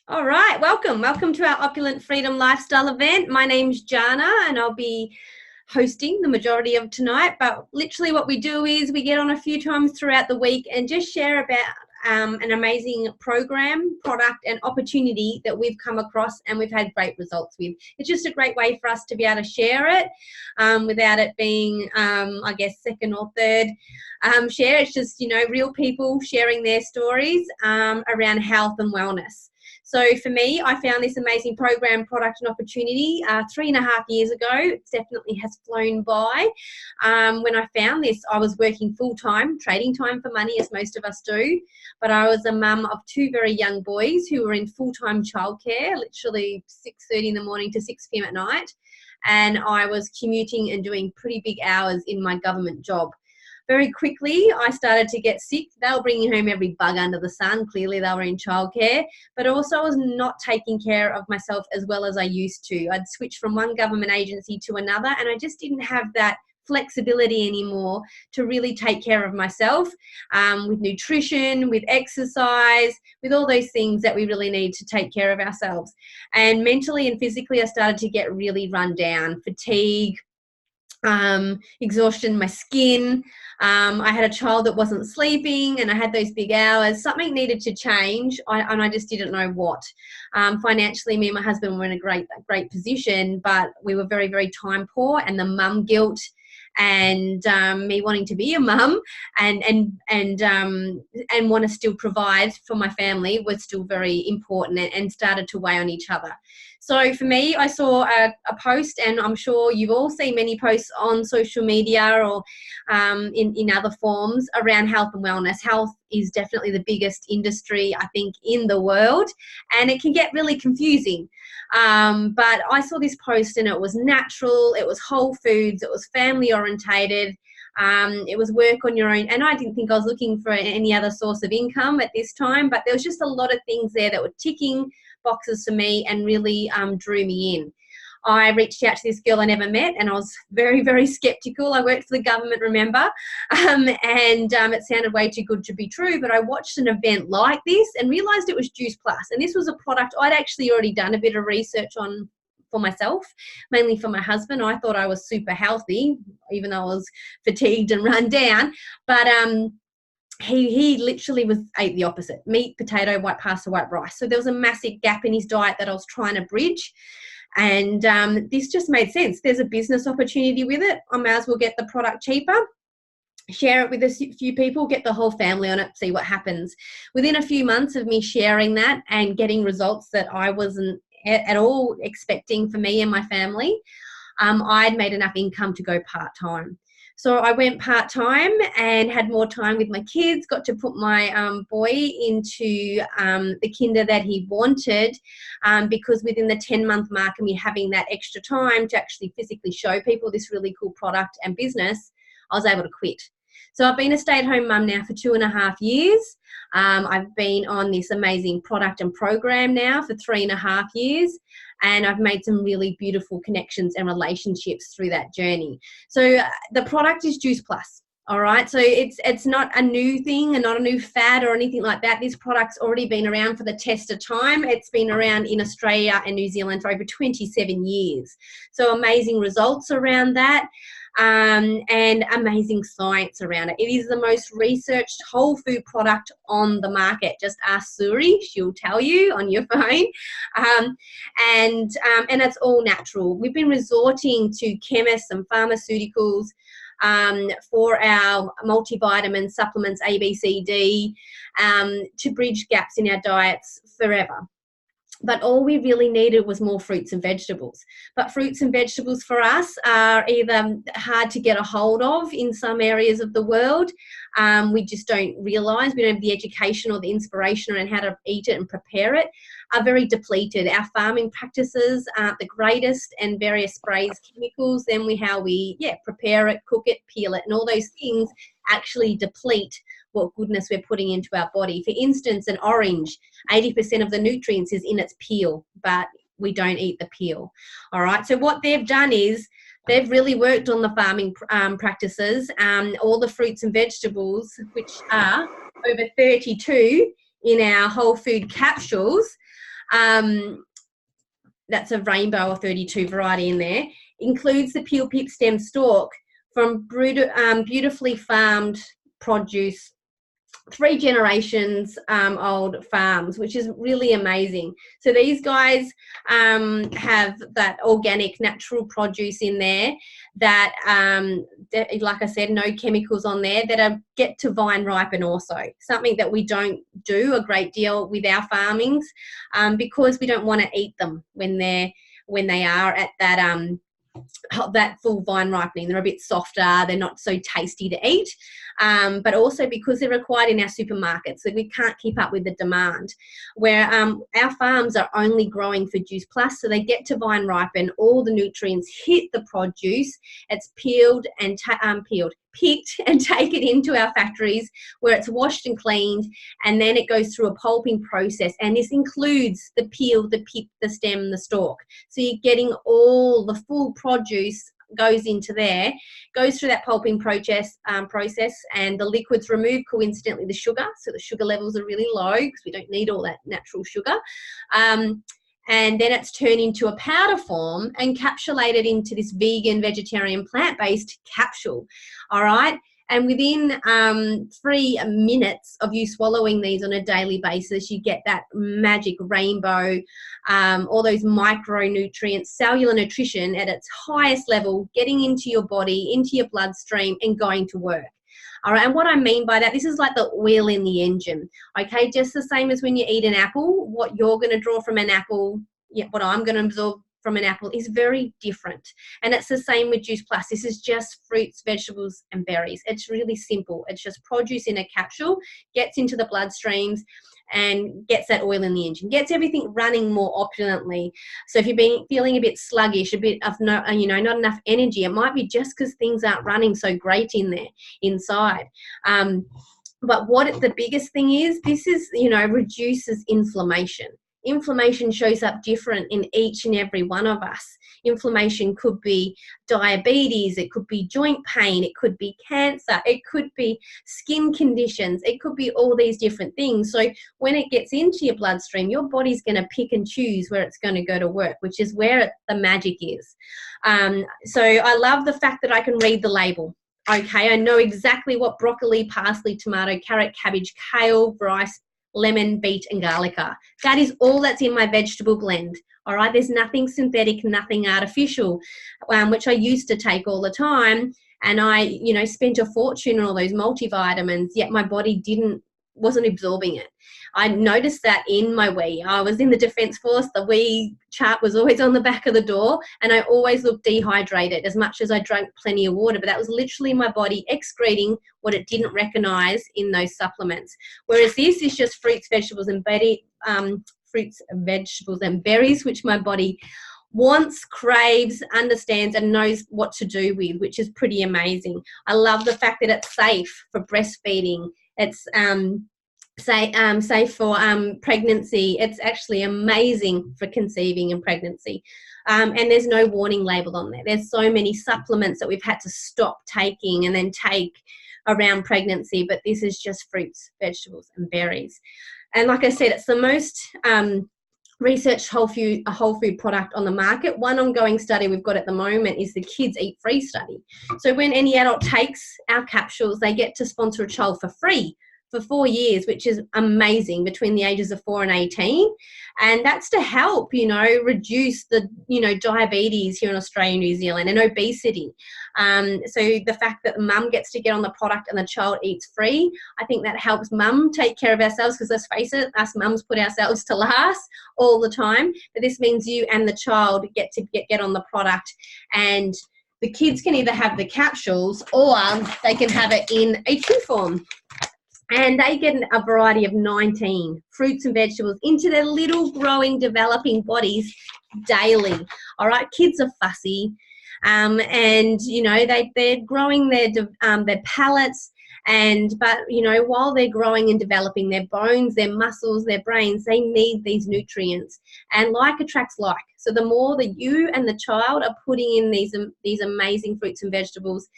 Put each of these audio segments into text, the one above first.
All right, welcome to our Opulent Freedom Lifestyle event. My name's Jana and I'll be hosting the majority of tonight, but literally what we do is we get on a few times throughout the week and just share about an amazing program, product and opportunity that we've come across and we've had great results with. It's just a great way for us to be able to share it without it being, I guess, second or third share. It's just, real people sharing their stories around health and wellness. So for me, I found this amazing program, product and opportunity 3.5 years ago. It definitely has flown by. When I found this, I was working full-time, trading time for money, as most of us do. But I was a mum of two very young boys who were in full-time childcare, literally 6:30 in the morning to 6 p.m. at night. And I was commuting and doing pretty big hours in my government job. Very quickly, I started to get sick. They were bringing home every bug under the sun. Clearly, they were in childcare. But also, I was not taking care of myself as well as I used to. I'd switched from one government agency to another, and I just didn't have that flexibility anymore to really take care of myself with nutrition, with exercise, with all those things that we really need to take care of ourselves. And mentally and physically, I started to get really run down, fatigue, exhaustion, my skin. I had a child that wasn't sleeping and I had those big hours. Something needed to change and I just didn't know what. Financially, me and my husband were in a great position, but we were very, very time poor, and the mum guilt and me wanting to be a mum and want to still provide for my family was still very important and started to weigh on each other. So for me, I saw a post, and I'm sure you've all seen many posts on social media or in other forms around health and wellness. Health is definitely the biggest industry, I think, in the world, and it can get really confusing. But I saw this post and it was natural, it was whole foods, it was family orientated. It was work on your own, and I didn't think I was looking for any other source of income at this time, but there was just a lot of things there that were ticking boxes for me and really drew me in. I reached out to this girl I never met, and I was very, very skeptical. I worked for the government, remember, and it sounded way too good to be true, but I watched an event like this and realised it was Juice Plus, and this was a product I'd actually already done a bit of research on for myself, mainly for my husband. I thought I was super healthy, even though I was fatigued and run down, but he literally ate the opposite: meat, potato, white pasta, white rice. So there was a massive gap in his diet that I was trying to bridge. And this just made sense. There's a business opportunity with it. I may as well get the product cheaper, share it with a few people, get the whole family on it, see what happens. Within a few months of me sharing that and getting results that I wasn't at all expecting for me and my family, I'd made enough income to go part-time. So I went part-time and had more time with my kids, got to put my boy into the kinder that he wanted, because within the 10-month mark of me having that extra time to actually physically show people this really cool product and business, I was able to quit. So I've been a stay-at-home mum now for 2.5 years. I've been on this amazing product and program now for 3.5 years, and I've made some really beautiful connections and relationships through that journey. So the product is Juice Plus. All right, so it's not a new thing and not a new fad or anything like that. This product's already been around for the test of time. It's been around in Australia and New Zealand for over 27 years. So amazing results around that. And amazing science around it. It is the most researched whole food product on the market. Just ask Suri, she'll tell you on your phone. And it's all natural. We've been resorting to chemists and pharmaceuticals for our multivitamin supplements, A, B, C, D, to bridge gaps in our diets forever. But all we really needed was more fruits and vegetables. But fruits and vegetables for us are either hard to get a hold of in some areas of the world. We just don't realise, we don't have the education or the inspiration around how to eat it and prepare it, are very depleted. Our farming practices aren't the greatest, and various sprays, chemicals, then how we prepare it, cook it, peel it, and all those things actually deplete what goodness we're putting into our body. For instance, an orange, 80% of the nutrients is in its peel, but we don't eat the peel. All right, so what they've done is they've really worked on the farming practices, all the fruits and vegetables, which are over 32 in our whole food capsules, That's a rainbow or 32 variety in there, includes the peel, pip, stem, stalk from beautifully farmed produce, 3 generations old farms, which is really amazing. So these guys have that organic natural produce in there that, like I said, no chemicals on there, that get to vine ripen also, something that we don't do a great deal with our farmings, because we don't want to eat them when they are at that full vine ripening. They're a bit softer, they're not so tasty to eat, but also because they're required in our supermarkets, so we can't keep up with the demand, where our farms are only growing for Juice Plus, so they get to vine ripen, all the nutrients hit the produce, it's peeled and picked and taken into our factories where it's washed and cleaned, and then it goes through a pulping process, and this includes the peel, the pip, the stem, the stalk. So you're getting all the full produce goes into there, goes through that pulping process, and the liquids remove, coincidentally, the sugar, so the sugar levels are really low because we don't need all that natural sugar. And then it's turned into a powder form and encapsulated into this vegan, vegetarian, plant-based capsule, all right? And within 3 minutes of you swallowing these on a daily basis, you get that magic rainbow, all those micronutrients, cellular nutrition at its highest level, getting into your body, into your bloodstream, and going to work. All right, and what I mean by that, this is like the oil in the engine, okay? Just the same as when you eat an apple, what you're going to draw from an apple, what I'm going to absorb from an apple is very different. And it's the same with Juice Plus. This is just fruits, vegetables, and berries. It's really simple. It's just produce in a capsule, gets into the bloodstreams, and gets that oil in the engine, gets everything running more opulently. So if you've been feeling a bit sluggish, a bit of not enough energy, it might be just because things aren't running so great in there inside. But what the biggest thing is, this is, reduces inflammation. Inflammation shows up different in each and every one of us. Inflammation could be diabetes, it could be joint pain, it could be cancer, it could be skin conditions, it could be all these different things. So when it gets into your bloodstream, your body's going to pick and choose where it's going to go to work, which is where the magic is. So I love the fact that I can read the label. Okay, I know exactly what broccoli, parsley, tomato, carrot, cabbage, kale, rice, lemon, beet, and garlic are. That is all that's in my vegetable blend. All right, there's nothing synthetic, nothing artificial, which I used to take all the time, and I, spent a fortune on all those multivitamins, yet my body wasn't absorbing it. I noticed that in my wee. I was in the Defence Force. The wee chart was always on the back of the door, and I always looked dehydrated as much as I drank plenty of water, but that was literally my body excreting what it didn't recognise in those supplements. Whereas this is just fruits, vegetables, and berries, which my body wants, craves, understands, and knows what to do with, which is pretty amazing. I love the fact that it's safe for breastfeeding. It's safe for pregnancy. It's actually amazing for conceiving and pregnancy. And there's no warning label on there. There's so many supplements that we've had to stop taking and then take around pregnancy, but this is just fruits, vegetables, and berries. And like I said, it's the most researched whole food product on the market. One ongoing study we've got at the moment is the Kids Eat Free study. So when any adult takes our capsules, they get to sponsor a child for free for 4 years, which is amazing, between the ages of 4 and 18. And that's to help, reduce the, diabetes here in Australia and New Zealand, and obesity. So the fact that mum gets to get on the product and the child eats free, I think that helps mum take care of ourselves, because let's face it, us mums put ourselves to last all the time. But this means you and the child get to get on the product, and the kids can either have the capsules or they can have it in a chew form. And they get a variety of 19 fruits and vegetables into their little growing, developing bodies daily. All right, kids are fussy, and they're growing their palates, but while they're growing and developing their bones, their muscles, their brains, they need these nutrients. And like attracts like. So the more that you and the child are putting in these amazing fruits and vegetables,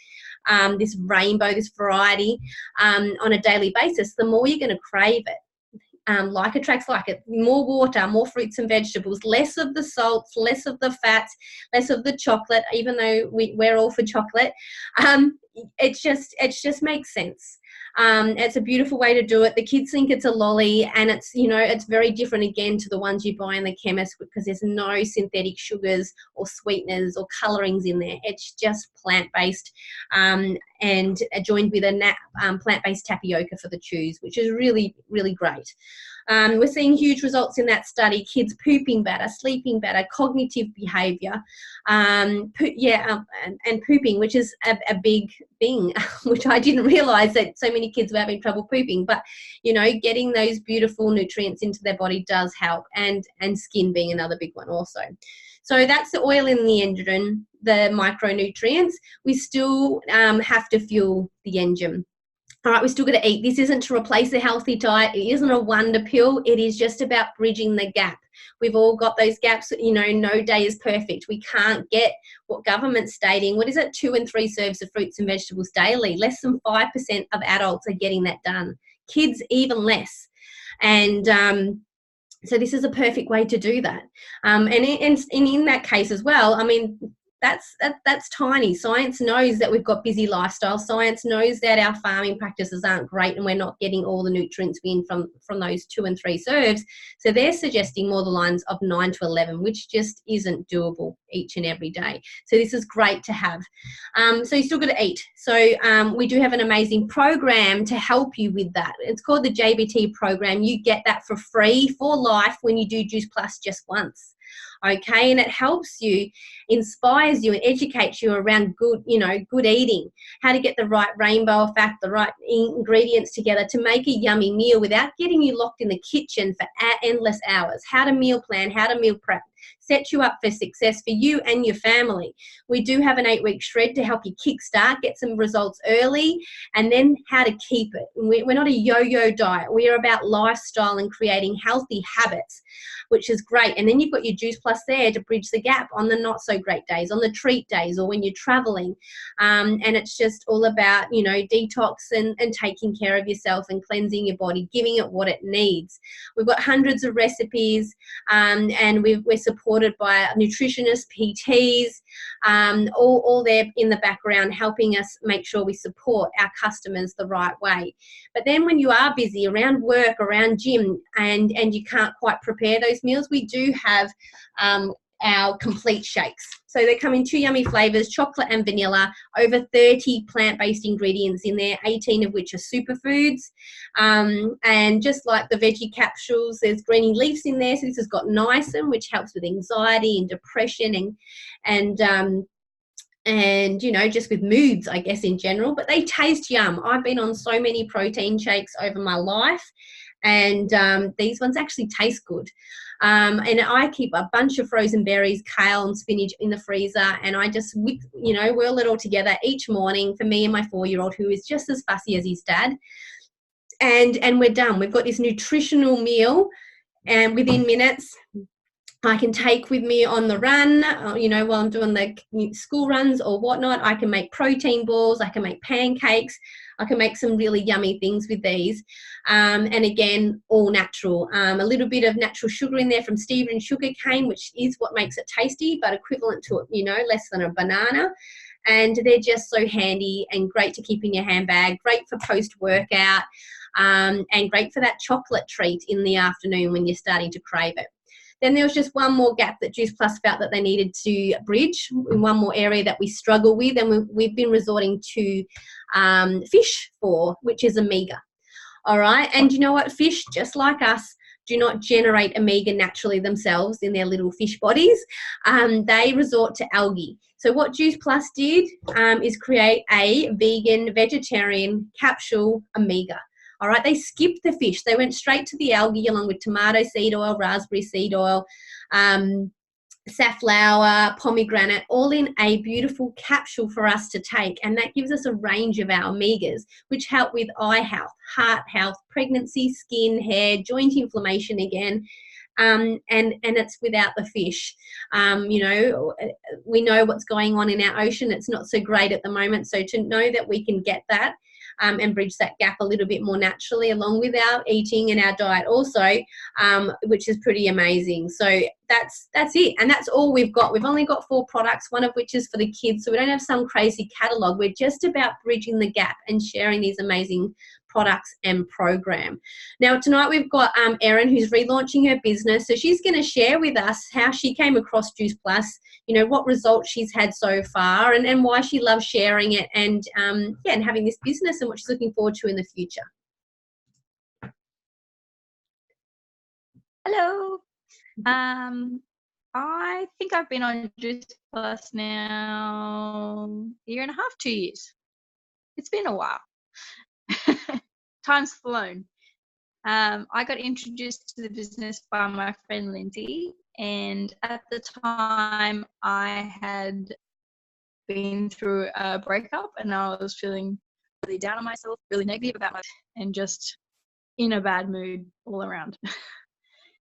this rainbow, this variety, on a daily basis, the more you're going to crave it. like attracts like it. More water, more fruits and vegetables, less of the salts, less of the fats, less of the chocolate, even though we're all for chocolate. It just makes sense. It's a beautiful way to do it. The kids think it's a lolly, and it's, you know, it's very different again to the ones you buy in the chemist, because there's no synthetic sugars or sweeteners or colorings in there. It's just plant-based, and joined with a plant-based tapioca for the chews, which is really, really great. We're seeing huge results in that study. Kids pooping better, sleeping better, cognitive behaviour, and pooping, which is a big thing, which I didn't realise that so many kids were having trouble pooping. But, you know, getting those beautiful nutrients into their body does help, and skin being another big one also. So that's the oil in the engine, the micronutrients. We still have to fuel the engine. All right, we still got to eat. This isn't to replace a healthy diet. It isn't a wonder pill. It is just about bridging the gap. We've all got those gaps. You know, no day is perfect. We can't get what government's stating. What is it? 2 and 3 serves of fruits and vegetables daily. Less than 5% of adults are getting that done. Kids, even less. And so this is a perfect way to do that. And in that case as well, I mean, that's tiny. Science knows that we've got busy lifestyles. Science knows that our farming practices aren't great and we're not getting all the nutrients in from those 2 and 3 serves. So they're suggesting more the lines of 9 to 11, which just isn't doable each and every day. So this is great to have. So you still got to eat. So we do have an amazing program to help you with that. It's called the JBT program. You get that for free for life when you do Juice Plus just once. Okay, and it helps you, inspires you, and educates you around good eating, how to get the right rainbow effect, the right ingredients together to make a yummy meal without getting you locked in the kitchen for endless hours, how to meal plan, how to meal prep, set you up for success for you and your family. We do have an 8-week shred to help you kickstart, get some results early, and then how to keep it. We're not a yo-yo diet. We are about lifestyle and creating healthy habits, which is great. And then you've got your Juice Plus there to bridge the gap on the not so great days, on the treat days, or when you're traveling. And it's just all about, you know, detox and taking care of yourself and cleansing your body, giving it what it needs. We've got hundreds of recipes, and we're supported by nutritionists, PTs, all there in the background helping us make sure we support our customers the right way. But then when you are busy around work, around gym, and you can't quite prepare those meals, we do have our complete shakes. So they come in 2 yummy flavors, chocolate and vanilla, over 30 plant-based ingredients in there, 18 of which are superfoods. And just like the veggie capsules, there's greeny leaves in there. So this has got niacin, which helps with anxiety and depression and you know, just with moods, I guess, in general. But they taste yum. I've been on so many protein shakes over my life, and these ones actually taste good. And I keep a bunch of frozen berries, kale and spinach in the freezer, and I just, you know, whirl it all together each morning for me and my 4-year-old, who is just as fussy as his dad. And we're done. We've got this nutritional meal, and within minutes, I can take with me on the run, you know, while I'm doing the school runs or whatnot. I can make protein balls. I can make pancakes. I can make some really yummy things with these. And again, all natural. A little bit of natural sugar in there from stevia and sugar cane, which is what makes it tasty, but equivalent to, you know, less than a banana. And they're just so handy and great to keep in your handbag, great for post-workout, and great for that chocolate treat in the afternoon when you're starting to crave it. Then there was just one more gap that Juice Plus felt that they needed to bridge, in one more area that we struggle with, and we've been resorting to fish for, which is omega. All right, and you know what? Fish, just like us, do not generate omega naturally themselves in their little fish bodies. They resort to algae. So what Juice Plus did is create a vegan, vegetarian capsule omega. All right, they skipped the fish. They went straight to the algae along with tomato seed oil, raspberry seed oil, safflower, pomegranate, all in a beautiful capsule for us to take. And that gives us a range of our omegas, which help with eye health, heart health, pregnancy, skin, hair, joint inflammation again. And it's without the fish. You know, we know what's going on in our ocean. It's not so great at the moment. So to know that we can get that and bridge that gap a little bit more naturally along with our eating and our diet also, which is pretty amazing. So that's it, and that's all we've got. We've only got 4 products, one of which is for the kids, so we don't have some crazy catalogue. We're just about bridging the gap and sharing these amazing products and program. Now tonight we've got Erin, who's relaunching her business, so she's going to share with us how she came across Juice Plus, you know, what results she's had so far, and why she loves sharing it, and and having this business, and what she's looking forward to in the future. Hello. I think I've been on Juice Plus now a year and a half, 2 years. It's been a while. Time's flown. I got introduced to the business by my friend Lindsay, and at the time I had been through a breakup, and I was feeling really down on myself, really negative about myself, and just in a bad mood all around.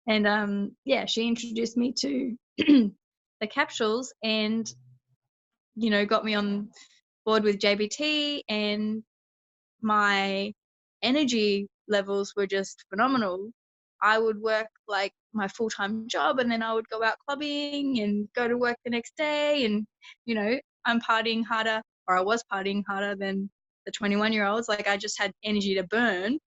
And she introduced me to the capsules, and got me on board with JBT, and my energy levels were just phenomenal. I would work like my full-time job, and then I would go out clubbing and go to work the next day, and I'm partying harder, or I was partying harder than the 21-year-olds. Like, I just had energy to burn,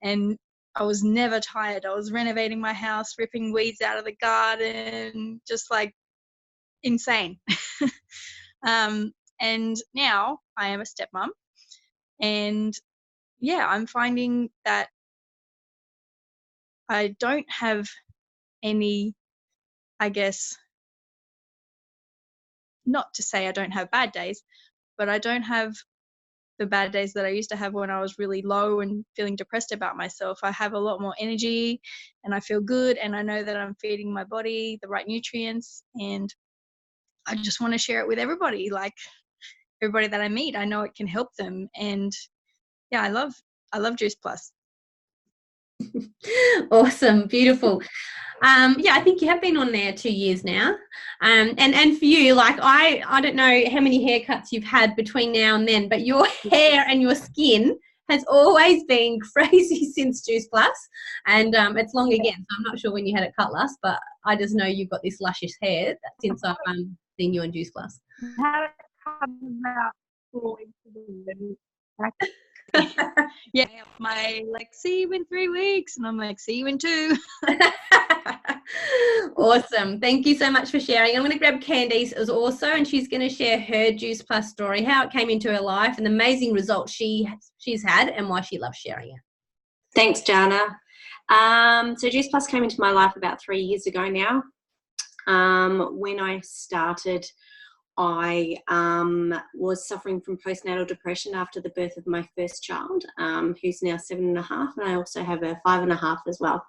and I was never tired. I was renovating my house, ripping weeds out of the garden, just like insane. And now I am a stepmom, and I'm finding that I don't have any, I guess, not to say I don't have bad days, but I don't have the bad days that I used to have when I was really low and feeling depressed about myself. I have a lot more energy, and I feel good, and I know that I'm feeding my body the right nutrients, and I just want to share it with everybody. Like, everybody that I meet, I know it can help them. And I love Juice Plus. Awesome, beautiful. I think you have been on there 2 years now, and for you, like, I don't know how many haircuts you've had between now and then, but your hair and your skin has always been crazy since Juice Plus, and it's long again, so I'm not sure when you had it cut last, but I just know you've got this luscious hair since I've seen you on Juice Plus. I had it cut about 4 weeks ago. My see you in 3 weeks, and I'm like, see you in 2. Awesome. Thank you so much for sharing. I'm going to grab Candice as also, and she's going to share her Juice Plus story, how it came into her life, and the amazing results she's had, and why she loves sharing it. Thanks, Jana. So Juice Plus came into my life about 3 years ago now. When I started, I was suffering from postnatal depression after the birth of my first child, who's now 7.5, and I also have a 5.5 as well,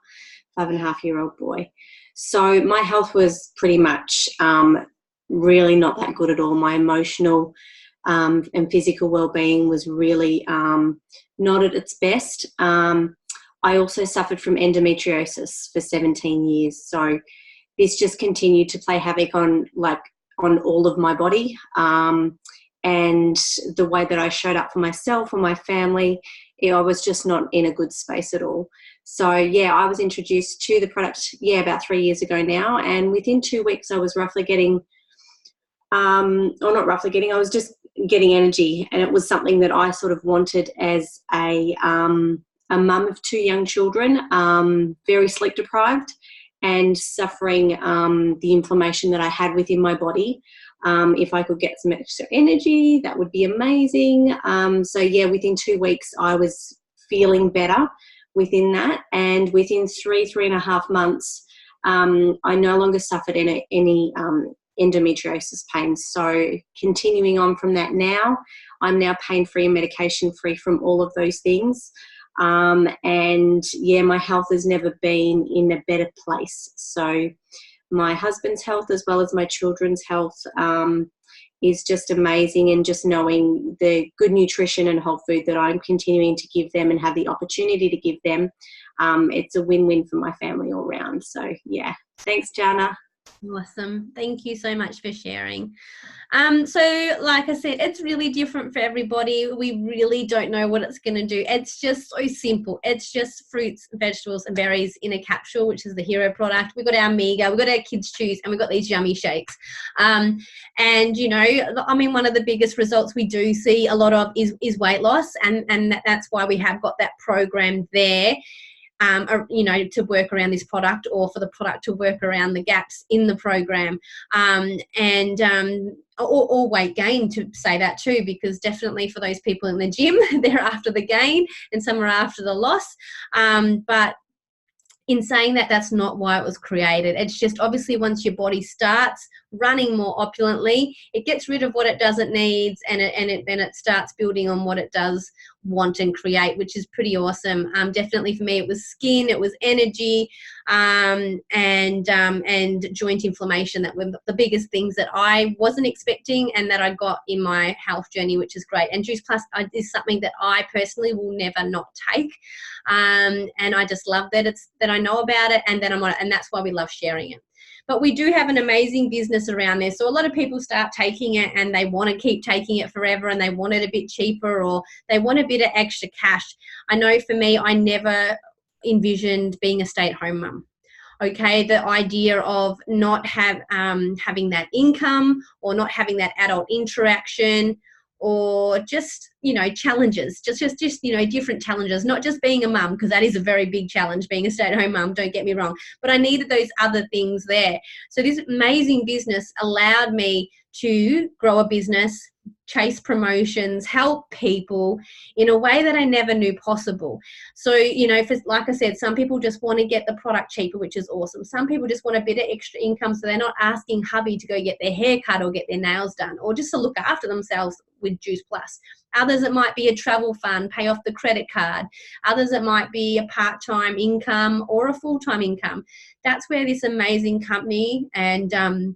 5.5-year-old boy. So my health was pretty much really not that good at all. My emotional and physical well-being was really not at its best. I also suffered from endometriosis for 17 years. So this just continued to play havoc on all of my body, and the way that I showed up for myself or my family, I was just not in a good space at all. So I was introduced to the product about 3 years ago now, and within 2 weeks I was roughly getting I was just getting energy, and it was something that I sort of wanted as a mum of 2 young children, very sleep deprived, and suffering the inflammation that I had within my body. If I could get some extra energy, that would be amazing. Within 2 weeks I was feeling better within that, and within 3.5 months I no longer suffered any endometriosis pain. So continuing on from that now, I'm now pain-free and medication-free from all of those things. My health has never been in a better place. So my husband's health as well as my children's health is just amazing, and just knowing the good nutrition and whole food that I'm continuing to give them and have the opportunity to give them, it's a win-win for my family all round. So thanks, Jana. Awesome. Thank you so much for sharing. So like I said, it's really different for everybody. We really don't know what it's going to do. It's just so simple. It's just fruits, vegetables and berries in a capsule, which is the hero product. We've got our Mega, we've got our kids chews, and we've got these yummy shakes. And you know, I mean, one of the biggest results we do see a lot of is weight loss, and that's why we have got that program there. You know, to work around this product, or for the product to work around the gaps in the program, or weight gain, to say that too, because definitely for those people in the gym, they're after the gain and some are after the loss. But in saying that, that's not why it was created. It's just obviously once your body starts running more opulently, it gets rid of what it doesn't need, and then it starts building on what it does want and create, which is pretty awesome. Definitely for me, it was skin, it was energy, and joint inflammation. That were the biggest things that I wasn't expecting and that I got in my health journey, which is great. And Juice Plus is something that I personally will never not take. And I just love that that I know about it, and that I'm on it, and that's why we love sharing it. But we do have an amazing business around there. So a lot of people start taking it and they want to keep taking it forever, and they want it a bit cheaper, or they want a bit of extra cash. I know for me, I never envisioned being a stay-at-home mum. Okay, the idea of not having that income, or not having that adult interaction, or just, you know, challenges, just you know, different challenges, not just being a mum, because that is a very big challenge, being a stay-at-home mum, don't get me wrong, but I needed those other things there. So this amazing business allowed me to grow a business, chase promotions, help people in a way that I never knew possible. So, you know, like I said, some people just want to get the product cheaper, which is awesome. Some people just want a bit of extra income, so they're not asking hubby to go get their hair cut or get their nails done, or just to look after themselves with Juice Plus. Others, it might be a travel fund, pay off the credit card. Others, it might be a part-time income or a full-time income. That's where this amazing company and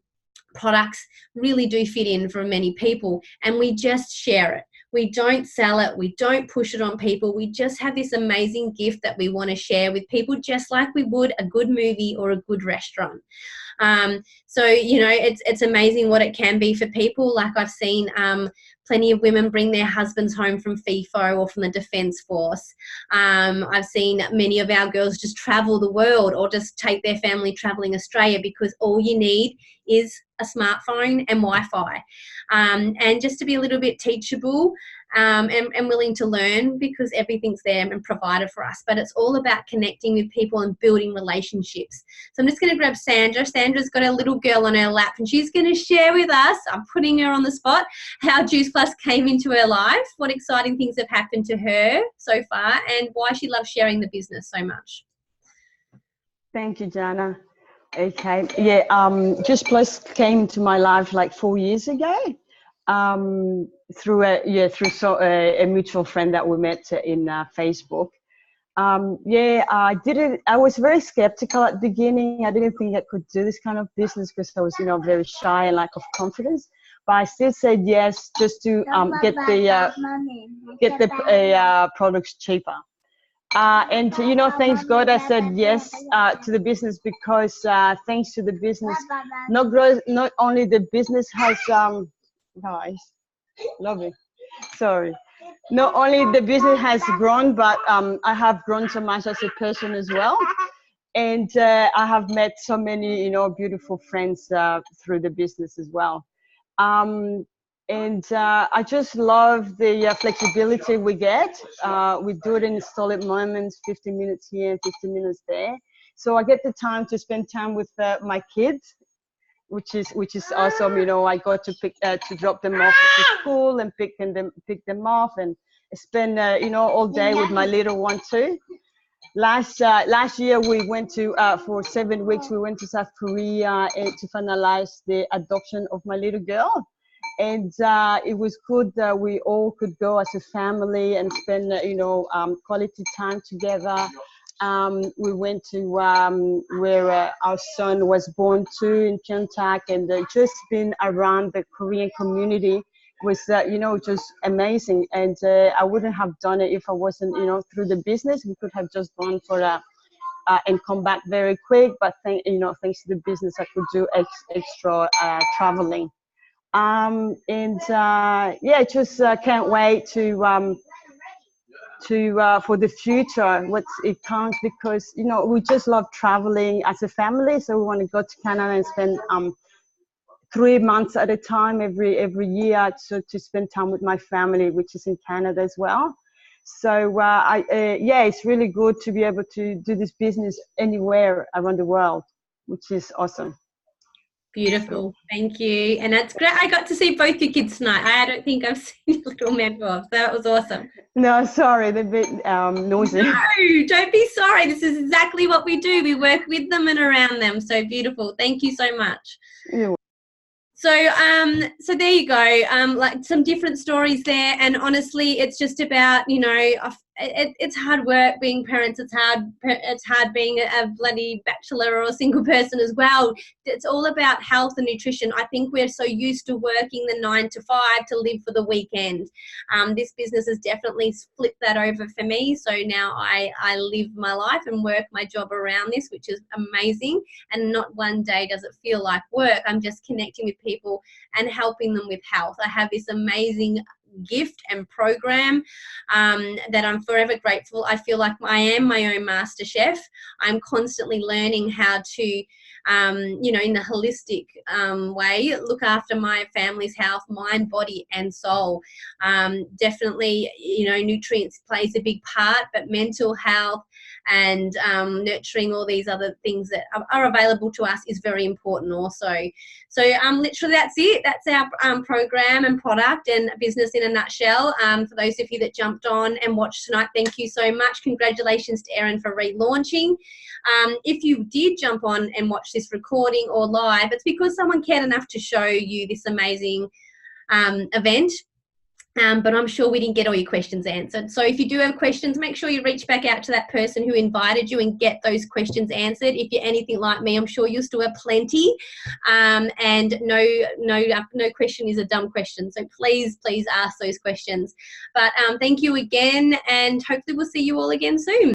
products really do fit in for many people, and we just share it. We don't sell it, we don't push it on people. We just have this amazing gift that we want to share with people, just like we would a good movie or a good restaurant. So, you know, it's amazing what it can be for people. Like I've seen plenty of women bring their husbands home from FIFO or from the Defence Force. I've seen many of our girls just travel the world, or just take their family travelling Australia, because all you need is a smartphone and Wi-Fi, and just to be a little bit teachable, and willing to learn, because everything's there and provided for us. But it's all about connecting with people and building relationships. So I'm just going to grab Sandra. Sandra's got a little girl on her lap, and she's going to share with us, I'm putting her on the spot, how Juice Plus came into her life, what exciting things have happened to her so far, and why she loves sharing the business so much. Thank you, Jana. Okay, yeah, Juice Plus came to my life like 4 years ago. Through a mutual friend that we met in Facebook. I was very skeptical at the beginning. I didn't think I could do this kind of business, because I was, you know, very shy and lack of confidence. But I still said yes, just to get the products cheaper. And you know, thanks God, I said yes to the business, because thanks to the business, not only the business has guys, love it. Sorry. Not only the business has grown, but I have grown so much as a person as well. And I have met so many, you know, beautiful friends through the business as well. I just love the flexibility we get. We do it in installment moments, 15 minutes here and 15 minutes there. So I get the time to spend time with my kids, which is awesome. You know, I got to drop them off to school and pick them off, and spend you know, all day with my little one too. Last year we went to for 7 weeks. We went to South Korea to finalize the adoption of my little girl, and it was good that we all could go as a family and spend you know, quality time together. We went to where our son was born to, in Pyeongtaek, and just been around the Korean community was you know, just amazing. And I wouldn't have done it if I wasn't, you know, through the business. We could have just gone for and come back very quick. But thanks to the business, I could do extra traveling. Just can't wait to for the future what it comes, because we just love traveling as a family, so we want to go to Canada and spend 3 months at a time every year to spend time with my family, which is in Canada as well. So it's really good to be able to do this business anywhere around the world, which is awesome. Beautiful, thank you. And that's great. I got to see both your kids tonight. I don't think I've seen your little man before, so that was awesome. No, sorry, they're a bit noisy. No, don't be sorry. This is exactly what we do. We work with them and around them. So beautiful. Thank you so much. Yeah. So there you go. Like some different stories there, and honestly, it's just about it's hard work being parents. It's hard being a bloody bachelor or a single person as well. It's all about health and nutrition. I think we're so used to working the 9 to 5 to live for the weekend. This business has definitely flipped that over for me. So now I live my life and work my job around this, which is amazing. And not one day does it feel like work. I'm just connecting with people and helping them with health. I have this amazing gift and program that I'm forever grateful. I feel like I am my own master chef. I'm constantly learning how to in the holistic way, look after my family's health, mind, body and soul. Definitely, nutrients plays a big part, but mental health and nurturing all these other things that are available to us is very important also. So literally that's it. That's our program and product and business in a nutshell. For those of you that jumped on and watched tonight, thank you so much. Congratulations to Erin for relaunching. If you did jump on and watch this recording or live, it's because someone cared enough to show you this amazing event. But I'm sure we didn't get all your questions answered. So if you do have questions, make sure you reach back out to that person who invited you and get those questions answered. If you're anything like me, I'm sure you'll still have plenty. And no question is a dumb question. So please ask those questions. But thank you again, and hopefully we'll see you all again soon.